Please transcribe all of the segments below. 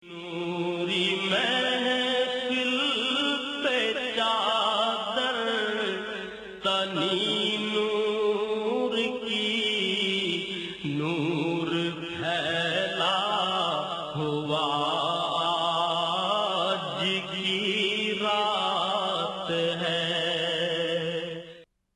نوری محفل پہ چادر تنی نور کی نور پھیلا ہوا آج کی رات ہے۔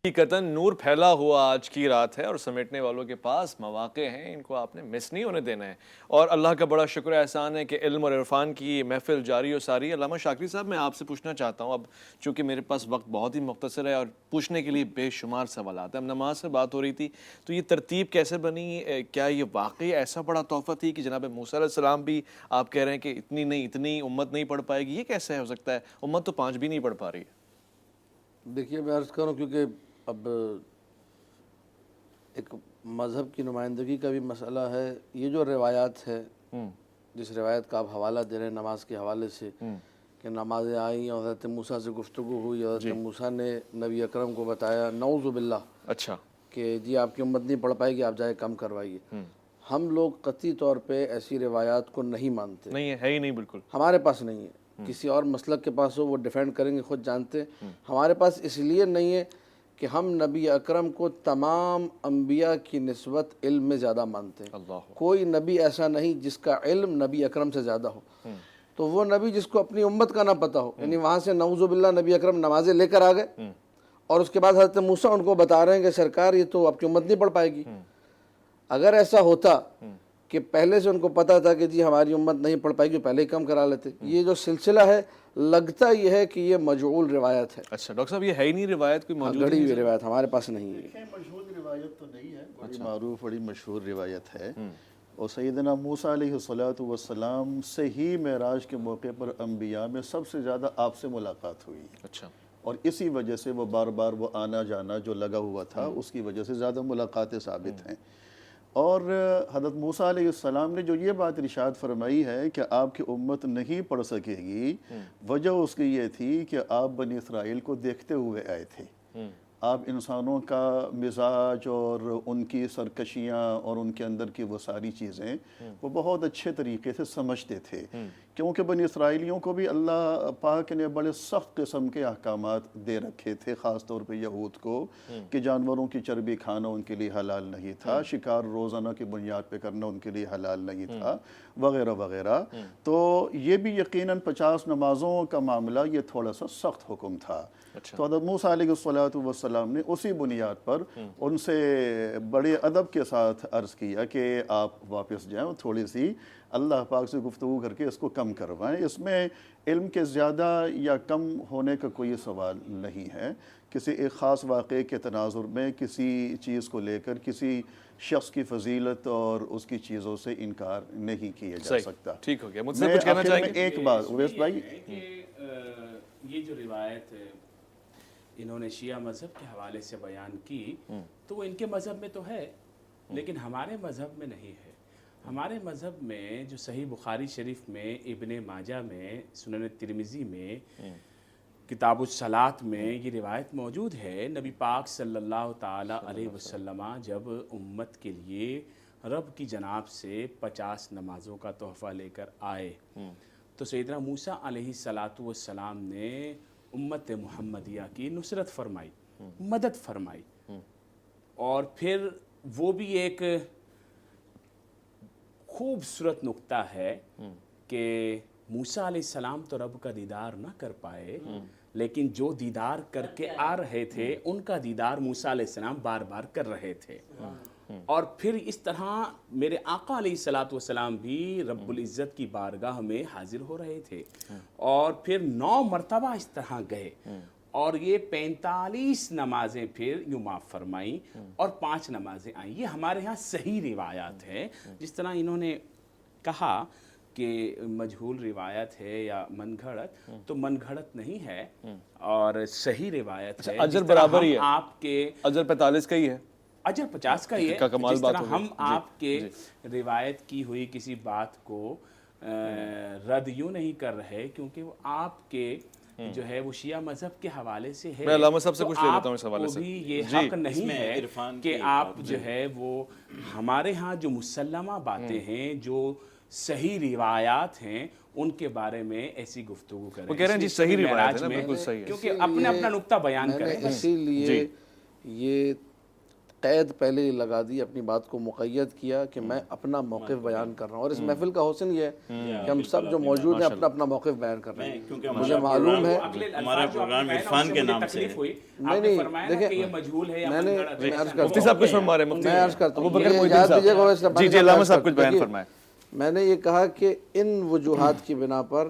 حقیقتاً نور پھیلا ہوا آج کی رات ہے اور سمیٹنے والوں کے پاس مواقع ہیں، ان کو آپ نے مس نہیں ہونے دینا ہے۔ اور اللہ کا بڑا شکر احسان ہے کہ علم اور عرفان کی محفل جاری و ساری ہے۔ علامہ شاکری صاحب، میں آپ سے پوچھنا چاہتا ہوں، اب چونکہ میرے پاس وقت بہت ہی مختصر ہے اور پوچھنے کے لیے بے شمار سوالات ہیں۔ اب نماز سے بات ہو رہی تھی تو یہ ترتیب کیسے بنی؟ کیا یہ واقعی ایسا بڑا تحفہ تھی کہ جناب موسیٰ علیہ السلام بھی آپ کہہ رہے ہیں کہ اتنی امت نہیں پڑھ پائے گی؟ یہ کیسے ہو سکتا ہے؟ امت تو 5 بھی نہیں پڑھ پا رہی ہے۔ دیکھیے، میں عرض کروں کیونکہ اب ایک مذہب کی نمائندگی کا بھی مسئلہ ہے۔ یہ جو روایات ہے، جس روایت کا آپ حوالہ دے رہے ہیں نماز کے حوالے سے، کہ نمازیں آئیں اور حضرت موسیٰ سے گفتگو ہوئی، حضرت موسیٰ نے نبی اکرم کو بتایا نعوذ باللہ اچھا کہ جی آپ کی امت نہیں پڑھ پائے گی، آپ جائے کم کروائیے۔ ہم لوگ قطعی طور پہ ایسی روایات کو نہیں مانتے، نہیں ہے ہی نہیں، بالکل ہمارے پاس نہیں ہے۔ کسی اور مسلک کے پاس ہو، وہ ڈیفینڈ کریں گے، خود جانتے ہیں۔ ہمارے پاس اس لیے نہیں ہے کہ ہم نبی اکرم کو تمام انبیاء کی نسبت علم میں زیادہ مانتے ہیں۔ کوئی نبی ایسا نہیں جس کا علم نبی اکرم سے زیادہ ہو۔ تو وہ نبی جس کو اپنی امت کا نہ پتہ ہو، یعنی وہاں سے نعوذ باللہ نبی اکرم نمازیں لے کر آ گئے اور اس کے بعد حضرت موسیٰ ان کو بتا رہے ہیں کہ سرکار یہ تو آپ کی امت نہیں پڑھ پائے گی۔ اگر ایسا ہوتا کہ پہلے سے ان کو پتا تھا کہ جی ہماری امت نہیں پڑھ پائے گی، پہلے ہی کم کرا لیتے۔ یہ جو سلسلہ ہے، لگتا یہ ہے کہ یہ مجعول روایت ہے۔ اچھا ڈاکٹر صاحب، یہ ہے ہی نہیں روایت، کوئی موجود گھڑی ہوئی روایت ہمارے پاس نہیں ہے۔ مشہور روایت تو نہیں ہے، بڑی معروف بڑی مشہور روایت ہے۔ اور سیدنا موسیٰ علیہ السلام سے ہی معراج کے موقع پر انبیاء میں سب سے زیادہ آپ سے ملاقات ہوئی۔ اچھا، اور اسی وجہ سے وہ بار بار وہ آنا جانا جو لگا ہوا تھا، اس کی وجہ سے زیادہ ملاقاتیں ثابت ہیں۔ اور حضرت موسیٰ علیہ السلام نے جو یہ بات ارشاد فرمائی ہے کہ آپ کی امت نہیں پڑھ سکے گی، وجہ اس کی یہ تھی کہ آپ بنی اسرائیل کو دیکھتے ہوئے آئے تھے۔ آپ انسانوں کا مزاج اور ان کی سرکشیاں اور ان کے اندر کی وہ ساری چیزیں وہ بہت اچھے طریقے سے سمجھتے تھے، کیونکہ بنی اسرائیلیوں کو بھی اللہ پاک نے بڑے سخت قسم کے احکامات دے رکھے تھے، خاص طور پہ یہود کو، کہ جانوروں کی چربی کھانا ان کے لیے حلال نہیں تھا، شکار روزانہ کی بنیاد پہ کرنا ان کے لیے حلال نہیں تھا، وغیرہ وغیرہ۔ تو یہ بھی یقیناً 50 نمازوں کا معاملہ یہ تھوڑا سا سخت حکم تھا۔ تو حضرت موسیٰ علیہ السلام نے اسی بنیاد پر ان سے بڑے ادب کے ساتھ عرض کیا کہ آپ واپس جائیں اور تھوڑی سی اللہ پاک سے گفتگو کر کے اس کو کم کروائیں۔ اس میں علم کے زیادہ یا کم ہونے کا کوئی سوال نہیں ہے۔ کسی ایک خاص واقعے کے تناظر میں کسی چیز کو لے کر کسی شخص کی فضیلت اور اس کی چیزوں سے انکار نہیں کیا جا سکتا۔ ٹھیک ہو گیا، مجھ سے کچھ کہنا چاہیں گے؟ ایک بات اویس بھائی، یہ جو روایت انہوں نے شیعہ مذہب کے حوالے سے بیان کی تو وہ ان کے مذہب میں تو ہے، لیکن ہمارے مذہب میں نہیں ہے۔ ہمارے مذہب میں جو صحیح بخاری شریف میں، ابن ماجہ میں، سنن ترمذی میں، کتاب الصلاۃ میں یہ روایت موجود ہے۔ نبی پاک صلی اللہ تعالیٰ علیہ وسلم جب امت کے لیے رب کی جناب سے 50 نمازوں کا تحفہ لے کر آئے تو سیدنا موسیٰ علیہ السلام نے امت محمدیہ کی نصرت فرمائی، مدد فرمائی۔ اور پھر وہ بھی ایک خوبصورت نقطہ ہے کہ موسیٰ علیہ السلام تو رب کا دیدار نہ کر پائے، لیکن جو دیدار کر کے آ رہے تھے ان کا دیدار موسیٰ علیہ السلام بار بار کر رہے تھے۔ اور پھر اس طرح میرے آقا علیہ السلام بھی رب العزت کی بارگاہ میں حاضر ہو رہے تھے، اور پھر 9 مرتبہ اس طرح گئے، اور یہ 45 نمازیں پھر یوں معاف فرمائیں اور 5 نمازیں آئیں۔ یہ ہمارے ہاں صحیح روایات ہے۔ جس طرح انہوں نے کہا کہ مجہول روایت ہے یا من گھڑت، تو من گھڑت نہیں ہے اور صحیح روایت ہے۔ اجر برابر ہی ہے، آپ کے اجر 45 کا ہی ہے، اجر 50 کا ہی ہے۔ جس طرح ہم آپ کے روایت کی ہوئی کسی بات کو رد یوں نہیں کر رہے کیونکہ وہ آپ کے جو ہے وہ شیعہ مذہب کے حوالے سے ہے، میں علامہ صاحب سے کچھ لے لیتا ہوں اس حوالے سے۔ بھی یہ حق نہیں ہے کہ آپ جو ہے وہ ہمارے ہاں جو مسلمہ باتیں ہیں، جو صحیح روایات ہیں ان کے بارے میں ایسی گفتگو کریں. وہ کہہ رہے ہیں جی اس لیے صحیح روایت معراج ہے نا، میں بالکل صحیح ہے. کیونکہ اپنے اپنا نقطہ بیان میں کریں. نے اسی لیے یہ قید پہلے ہی لگا دی، اپنی بات کو مقید کیا کہ میں اپنا موقف بیان کر رہا ہوں. اور اس محفل کا حسن یہ ہے کہ ہم سب جو موجود ہیں اپنا اپنا موقف بیان کر رہے ہیں. کیونکہ مجھے معلوم ہے ہمارا پروگرام عرفان کے نام سے ہے. نہیں دیکھیں یہ مجہول ہے یا میں نے من گھڑت ہے. مفتی صاحب کچھ فرما رہے ہیں. مفتی میں عرض کرتا ہوں، ابو بکر یہ محی الدین یاد دیجیے گا، صاحب. جی علامہ صاحب کچھ بیان فرمائیں. میں نے یہ کہا کہ ان وجوہات کی بنا پر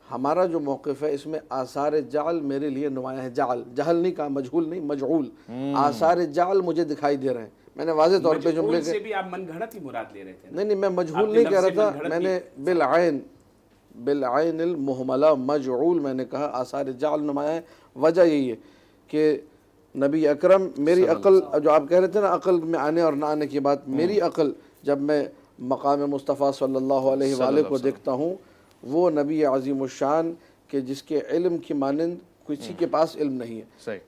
ہمارا جو موقف ہے اس میں آثار جعل میرے لیے نمایاں ہے. جہل نہیں کہا، مجہول نہیں، مجعول. آثار جعل مجھے دکھائی دے رہے ہیں. میں نے واضح طور پہ جملے سے بھی آپ من گھڑت ہی مراد لے رہے تھے. نہیں میں مجہول نہیں کہہ رہا تھا، میں نے بالعین المہملہ مجعول میں نے کہا. آثار جعل نمایاں ہے. وجہ یہی ہے کہ نبی اکرم، میری عقل جو آپ کہہ رہے تھے نا عقل میں آنے اور نہ آنے کی بات، میری عقل جب میں مقام مصطفیٰ صلی اللہ علیہ وآلہ کو دیکھتا ہوں، وہ نبی عظیم الشان کہ جس کے علم کی مانند کسی کے پاس علم نہیں ہے.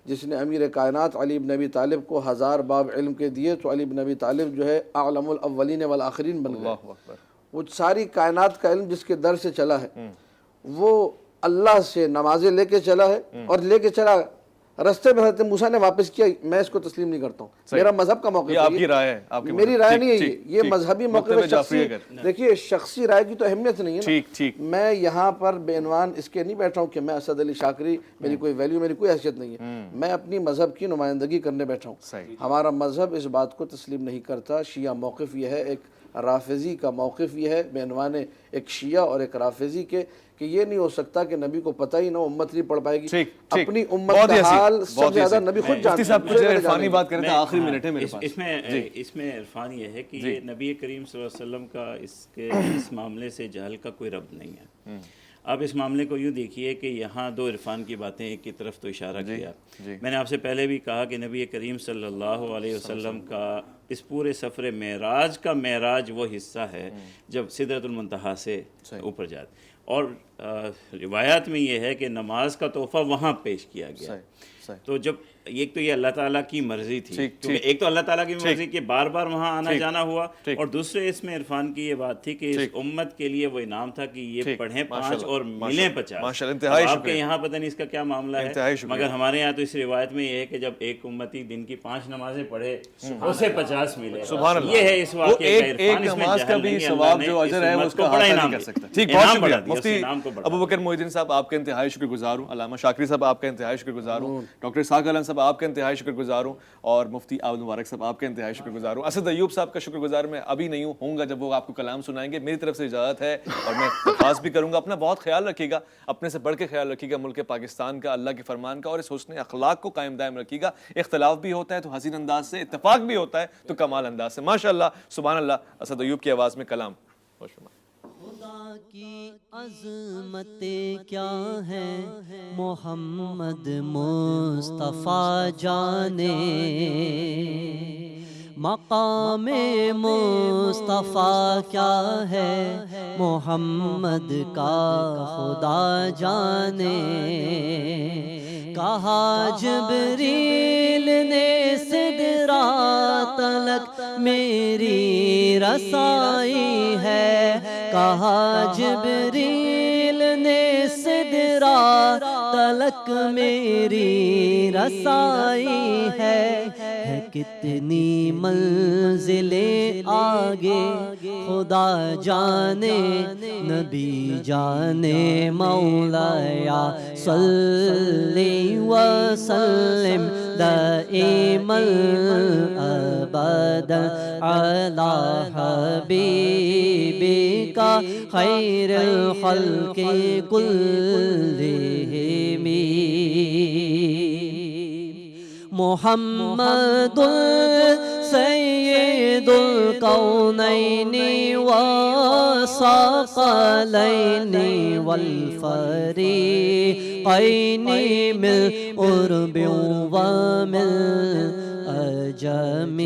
جس نے امیر کائنات علی بن ابی طالب کو 1000 باب علم کے دیے تو علی بن ابی طالب جو ہے اعلم الاولین والآخرین بن گئے. وہ ساری کائنات کا علم جس کے در سے چلا ہے، وہ اللہ سے نمازیں لے کے چلا ہے اور لے کے چلا رستے میں حضرت موسیٰ نے واپس کیا. میں اس کو تسلیم نہیں کرتا ہوں. میرا مذہب کا موقف ہے. آپ کی رائے ہے، میری رائے نہیں ہے. یہ مذہبی موقف شخصی. دیکھیے شخصی رائے کی تو اہمیت نہیں ہے نا. میں یہاں پر بے عنوان اس کے نہیں بیٹھا ہوں کہ میں اسد علی شاکری، میری کوئی ویلیو، میری کوئی حیثیت نہیں ہے. میں اپنی مذہب کی نمائندگی کرنے بیٹھا ہوں. ہمارا مذہب اس بات کو تسلیم نہیں کرتا. شیعہ موقف یہ ہے، ایک رافضی کا موقف یہ ہے، بے عنوان ایک شیعہ اور ایک رافضی کے، کہ یہ نہیں ہو سکتا کہ نبی کو پتہ ہی نہ، امت نہیں پڑھ پائے گی. اپنی امت کا حال سب سے زیادہ نبی خود جانتے ہیں. عرفانی بات کرتے ہیں، آخری منٹ ہے میرے پاس. اس میں عرفان یہ ہے کہ یہ نبی کریم صلی اللہ علیہ وسلم کا اس معاملے سے جہل کا کوئی ربط نہیں ہے. آپ اس معاملے کو یوں دیکھیے کہ یہاں دو عرفان کی باتیں، ایک کی طرف تو اشارہ کیا. میں نے آپ سے پہلے بھی کہا کہ نبی کریم صلی اللہ علیہ وسلم کا اس پورے سفر معراج کا معراج وہ حصہ ہے جب سدرۃ المنتہا سے اوپر جاتے. اور روایات میں یہ ہے کہ نماز کا تحفہ وہاں پیش کیا گیا. تو جب ایک تو یہ اللہ تعالیٰ کی مرضی تھی، کیونکہ ایک تو اللہ تعالیٰ کی مرضی کہ بار بار وہاں آنا جانا ہوا، اور دوسرے اس میں عرفان کی یہ بات تھی کہ اس امت کے لیے وہ انعام تھا کہ یہ پڑھیں 5 اور ملیں 50. آپ کے یہاں پتہ نہیں اس کا کیا معاملہ ہے، مگر ہمارے یہاں تو اس روایت میں یہ ہے کہ جب ایک امتی دن کی 5 نمازیں پڑھے اسے 50 ملے. یہ ہے اس واقعے کا عرفان. اس میں جہل نہیں، اللہ نے اس امت کو بڑا انعام دیا. مفتی ابو بکر محی الدین صاحب آپ کا انتہائی شکر گزار ہوں. علامہ شاکری صاحب آپ کا انتہائی شکر گزار ہوں. ڈاکٹر اسحاق علم صاحب آپ کا انتہائی شکر گزار ہوں. اور مفتی عابد مبارک صاحب آپ کا انتہائی شکر گزار ہوں. اسد ایوب صاحب کا شکر گزار میں ابھی نہیں ہوں گا جب وہ آپ کو کلام سنائیں گے. میری طرف سے اجازت ہے اور میں درخواست بھی کروں گا اپنا بہت خیال رکھیے گا، اپنے سے بڑھ کے خیال رکھیے گا ملک پاکستان کا، اللہ کے فرمان کا، اور اس حسن اخلاق کو قائم دائم رکھیے گا. اختلاف بھی ہوتا ہے تو حسین انداز سے، اتفاق بھی ہوتا ہے تو کمال انداز سے. ماشاءاللہ سبحان اللہ. اسد ایوب کی آواز میں کلام. خدا کی عظمتیں کیا ہے محمد مصطفیٰ جانے، مقام مصطفیٰ کیا ہے محمد کا خدا جانے. کہا جبریل نے سدرات تلک میری رسائی ہے، کہا جبریل نے سدرات تلک میری رسائی ہے. کتنی منزلیں آگے خدا جانے، نبی جانے. مولایا صلی وسلم دائما ابدا علی حبیبک خیر الخلق کلہم. محمد سید الکونین والثقلین والفریقین من عرب ومن عجم.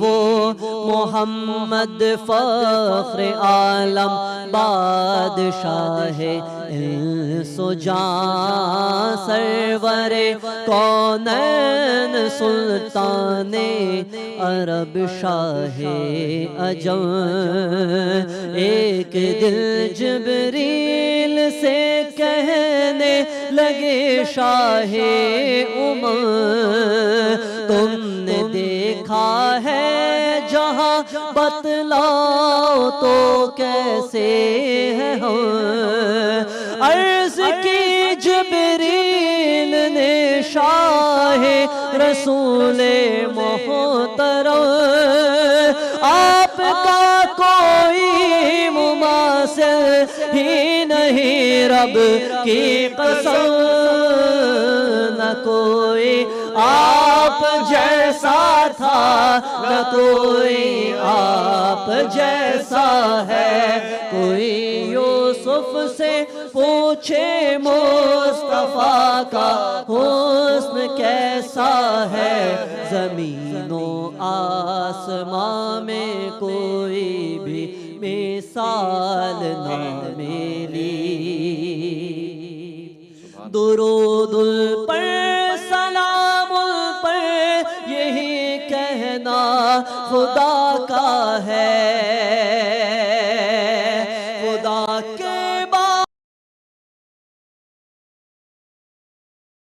وہ محمد فخر عالم بادشاہ انس و جاں سرور کونین سلطان عرب شاہ عجم ایک دل جبریل سے کہنے لگے شاہ تم نے دیکھا ہے جہاں بتلاؤ تو کیسے ہے ہم عرض کی جبریل نے شاہ رسول محترم آپ کا کوئی مماثل ہی نہیں رب کی قسم نہ کوئی آپ جیسا تھا نہ کوئی آپ جیسا ہے کوئی یوسف سے پوچھے مصطفیٰ کا حسن کیسا ہے زمین و آسمان میں کوئی بھی مثال نہ ملی درود پر سلام پر یہی کہنا خدا کا ہے خدا کے